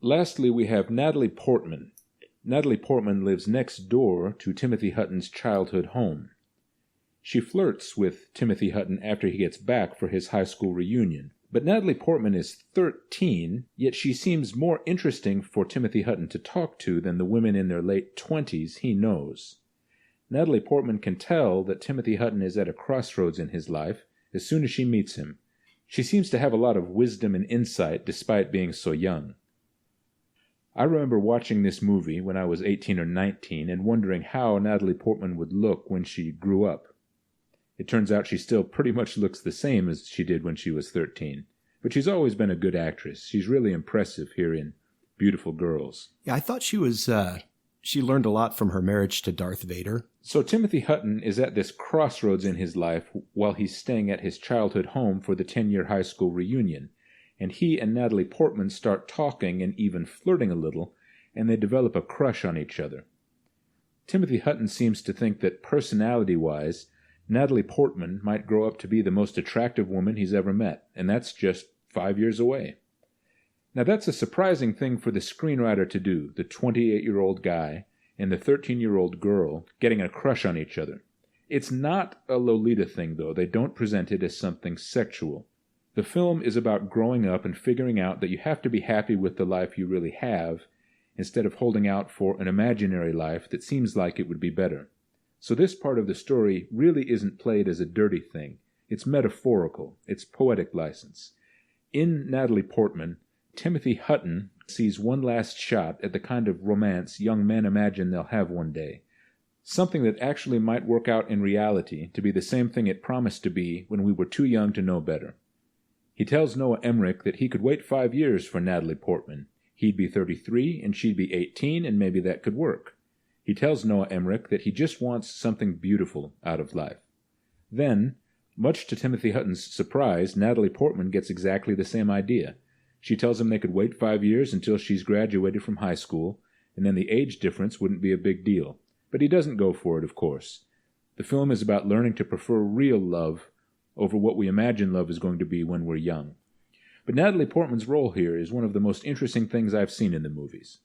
Lastly, we have Natalie Portman. Natalie Portman lives next door to Timothy Hutton's childhood home. She flirts with Timothy Hutton after he gets back for his high school reunion. But Natalie Portman is 13, yet she seems more interesting for Timothy Hutton to talk to than the women in their late 20s he knows. Natalie Portman can tell that Timothy Hutton is at a crossroads in his life as soon as she meets him. She seems to have a lot of wisdom and insight despite being so young. I remember watching this movie when I was 18 or 19 and wondering how Natalie Portman would look when she grew up. It turns out she still pretty much looks the same as she did when she was 13. But she's always been a good actress. She's really impressive here in Beautiful Girls. Yeah, I thought she learned a lot from her marriage to Darth Vader. So Timothy Hutton is at this crossroads in his life while he's staying at his childhood home for the 10-year high school reunion. And he and Natalie Portman start talking and even flirting a little, and they develop a crush on each other. Timothy Hutton seems to think that personality-wise, Natalie Portman might grow up to be the most attractive woman he's ever met, and that's just 5 years away. Now that's a surprising thing for the screenwriter to do, the 28-year-old guy and the 13-year-old girl getting a crush on each other. It's not a Lolita thing, though. They don't present it as something sexual. The film is about growing up and figuring out that you have to be happy with the life you really have instead of holding out for an imaginary life that seems like it would be better. So this part of the story really isn't played as a dirty thing. It's metaphorical. It's poetic license. In Natalie Portman, Timothy Hutton sees one last shot at the kind of romance young men imagine they'll have one day. Something that actually might work out in reality to be the same thing it promised to be when we were too young to know better. He tells Noah Emmerich that he could wait 5 years for Natalie Portman. He'd be 33 and she'd be 18, and maybe that could work. He tells Noah Emmerich that he just wants something beautiful out of life. Then, much to Timothy Hutton's surprise, Natalie Portman gets exactly the same idea. She tells him they could wait 5 years until she's graduated from high school, and then the age difference wouldn't be a big deal. But he doesn't go for it, of course. The film is about learning to prefer real love over what we imagine love is going to be when we're young. But Natalie Portman's role here is one of the most interesting things I've seen in the movies.